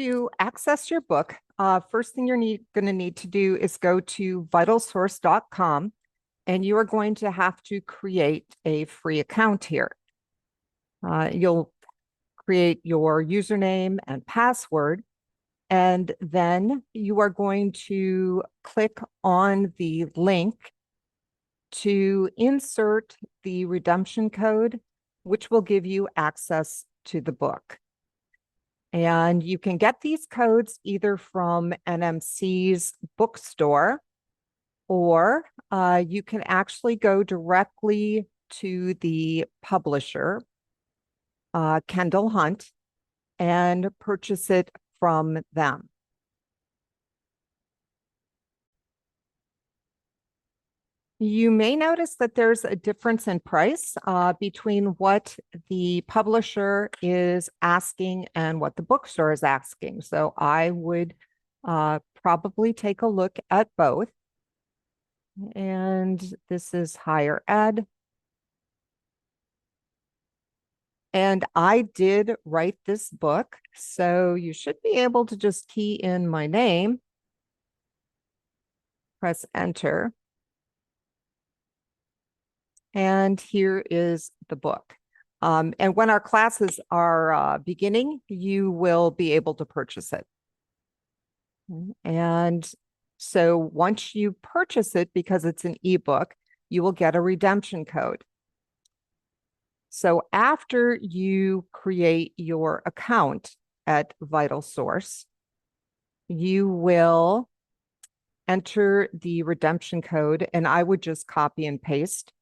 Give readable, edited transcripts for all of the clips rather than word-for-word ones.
To access your book, first thing you're going to need to do is go to vitalsource.com, and you are going to have to create a free account here. You'll create your username and password, and then you are going to click on the link to insert the redemption code, which will give you access to the book. And you can get these codes either from NMC's bookstore, or you can actually go directly to the publisher, Kendall Hunt, and purchase it from them. You may notice that there's a difference in price between what the publisher is asking and what the bookstore is asking. So I would probably take a look at both. And this is higher ed. And I did write this book, so you should be able to just key in my name, press enter. And here is the book. And when our classes are beginning, you will be able to purchase it. And so once you purchase it, because it's an ebook, you will get a redemption code. So after you create your account at VitalSource, you will enter the redemption code, and I would just copy and paste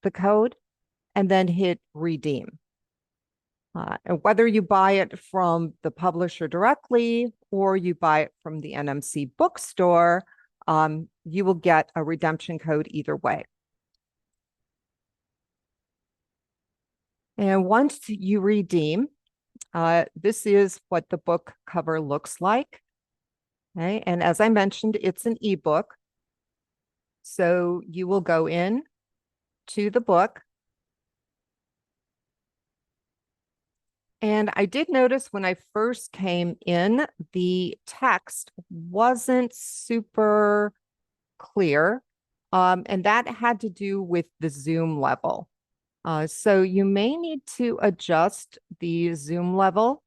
the code and then hit redeem. And whether you buy it from the publisher directly or you buy it from the NMC bookstore, you will get a redemption code either way. And once you redeem, this is what the book cover looks like. Okay. And as I mentioned, it's an ebook. So you will go in to the book. And I did notice when I first came in, the text wasn't super clear. And that had to do with the zoom level. So you may need to adjust the zoom level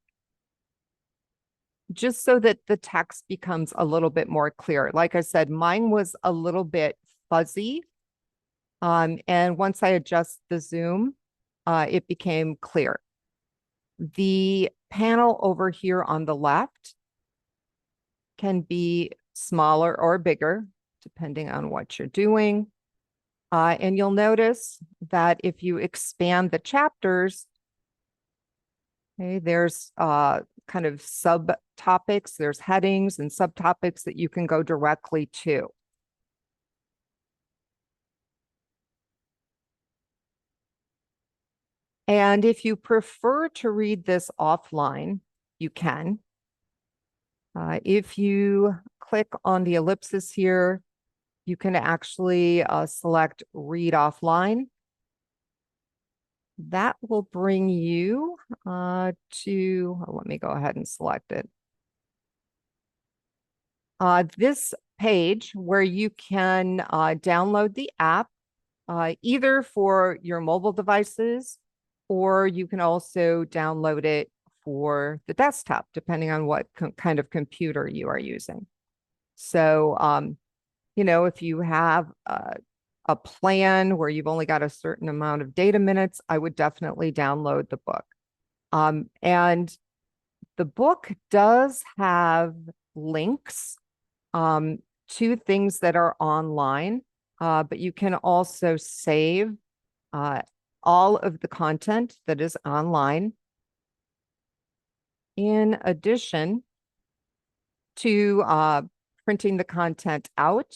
just so that the text becomes a little bit more clear. Like I said, mine was a little bit fuzzy. And once I adjust the zoom, it became clear. The panel over here on the left can be smaller or bigger, depending on what you're doing. And you'll notice that if you expand the chapters, okay, there's kind of subtopics, there's headings and subtopics that you can go directly to. And if you prefer to read this offline, you can. If you click on the ellipsis here, you can actually select read offline. That will bring you to, let me go ahead and select it. This page where you can download the app either for your mobile devices, or you can also download it for the desktop, depending on what kind of computer you are using. So, you know, if you have a plan where you've only got a certain amount of data minutes, I would definitely download the book. And the book does have links to things that are online, but you can also save all of the content that is online, in addition to printing the content out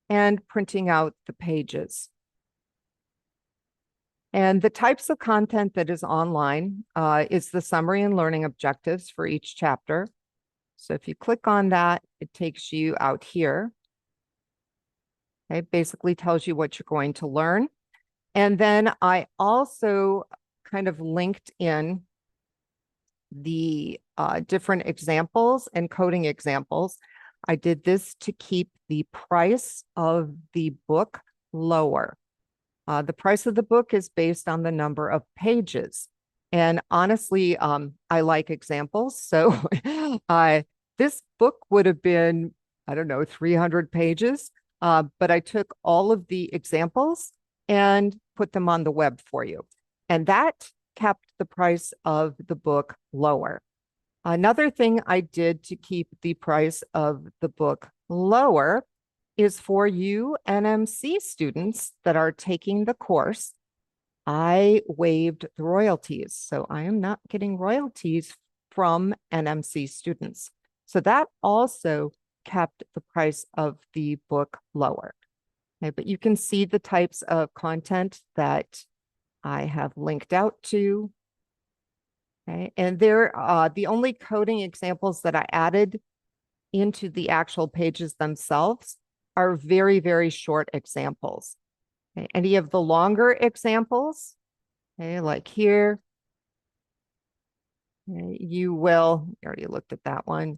and printing out the pages. And the types of content that is online is the summary and learning objectives for each chapter. So if you click on that, it takes you out here. Okay, it basically tells you what you're going to learn. And then I also kind of linked in the different examples and coding examples. I did this to keep the price of the book lower. The price of the book is based on the number of pages. And honestly, I like examples. So this book would have been, I don't know, 300 pages. But I took all of the examples and put them on the web for you. And that kept the price of the book lower. Another thing I did to keep the price of the book lower is for you NMC students that are taking the course, I waived the royalties. So I am not getting royalties from NMC students. So that also kept the price of the book lower. Okay, but you can see the types of content that I have linked out to. Okay, and there, the only coding examples that I added into the actual pages themselves are very, very short examples. Okay, any of the longer examples, okay, like here, okay, you already looked at that one.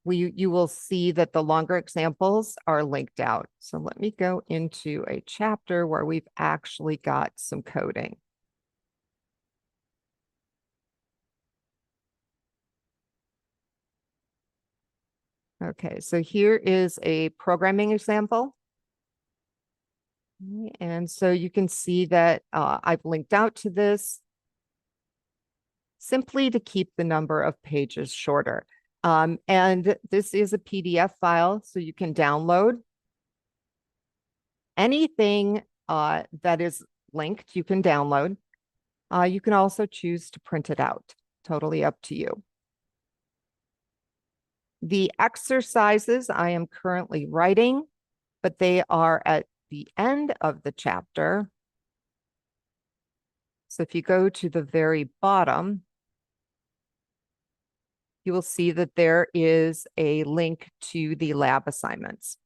You will see that the longer examples are linked out. So let me go into a chapter where we've actually got some coding. Okay, so here is a programming example. And so you can see that I've linked out to this simply to keep the number of pages shorter. And this is a PDF file, so you can download anything that is linked, you can download. You can also choose to print it out, totally up to you. The exercises I am currently writing, but they are at the end of the chapter. So if you go to the very bottom, you will see that there is a link to the lab assignments.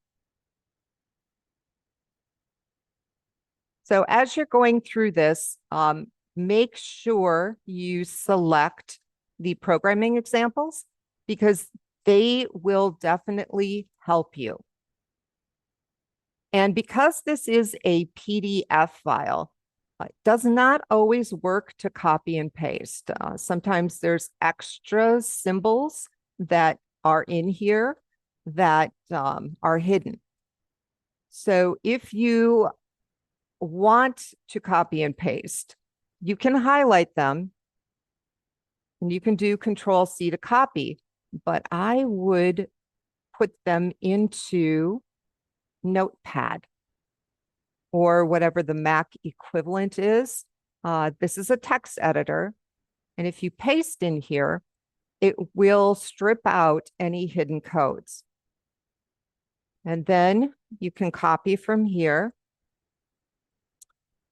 So as you're going through this, make sure you select the programming examples because they will definitely help you. And because this is a PDF file, it does not always work to copy and paste. Sometimes there's extra symbols that are in here that are hidden. So if you want to copy and paste, you can highlight them and you can do Control C to copy, but I would put them into Notepad or whatever the Mac equivalent is. This is a text editor. And if you paste in here, it will strip out any hidden codes. And then you can copy from here.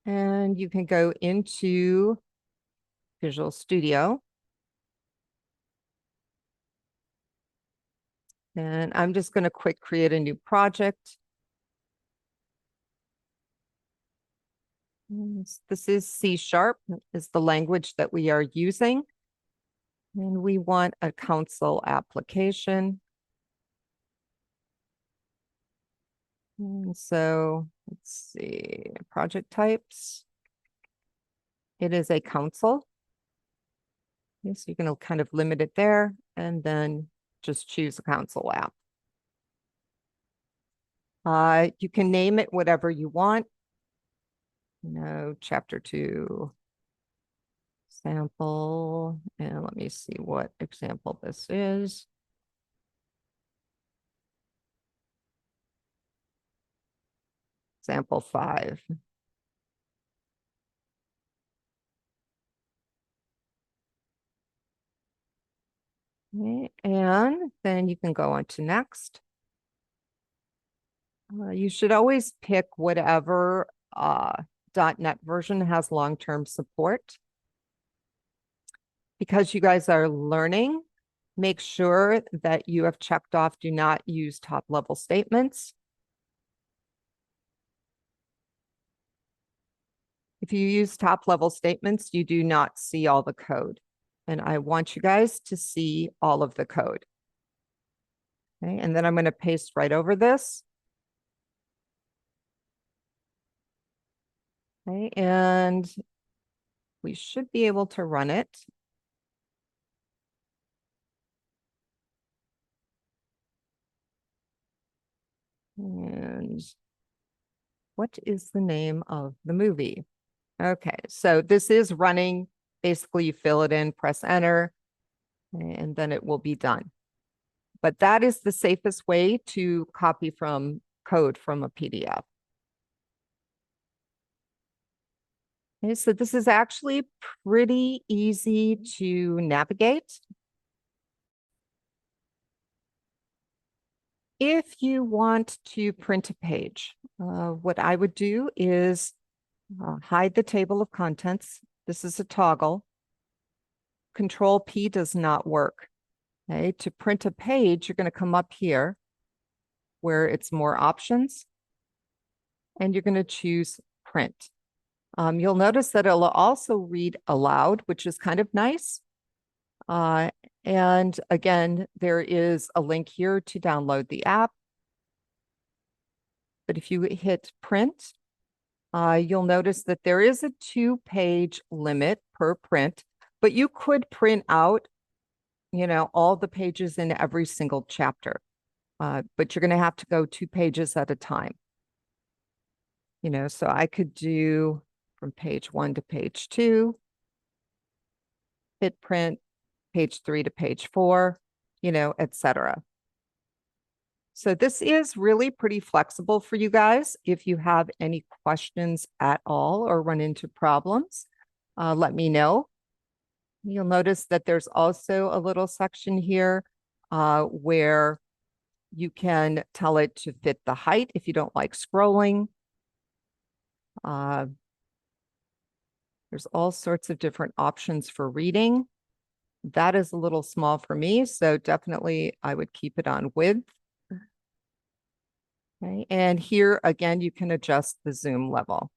And you can go into Visual Studio. And I'm just going to quick create a new project. This is C# is the language that we are using. And we want a council application. And so let's see, project types. It is a council. Okay, so you can kind of limit it there and then just choose a council app. You can name it whatever you want. Chapter 2 sample. And let me see what example this is. Example 5. Okay, and then you can go on to next. You should always pick whatever .NET version has long-term support. Because you guys are learning, make sure that you have checked off do not use top-level statements. If you use top-level statements, you do not see all the code. And I want you guys to see all of the code. Okay, and then I'm going to paste right over this. Okay, and we should be able to run it. And what is the name of the movie? Okay, so this is running. Basically, you fill it in, press enter, and then it will be done. But that is the safest way to copy from code from a PDF. Okay, so this is actually pretty easy to navigate. If you want to print a page, what I would do is hide the table of contents. This is a toggle. Control P does not work. Okay, to print a page, you're going to come up here where it's more options, and you're going to choose print. You'll notice that it'll also read aloud, which is kind of nice. And again, there is a link here to download the app. But if you hit print, you'll notice that there is a 2-page limit per print, but you could print out, all the pages in every single chapter. But you're going to have to go 2 pages at a time. So I could do from page 1 to page 2, hit print, page 3 to page 4, etc. So this is really pretty flexible for you guys. If you have any questions at all or run into problems, let me know. You'll notice that there's also a little section here where you can tell it to fit the height if you don't like scrolling. There's all sorts of different options for reading. That is a little small for me, so definitely I would keep it on width. Okay, and here again, you can adjust the zoom level.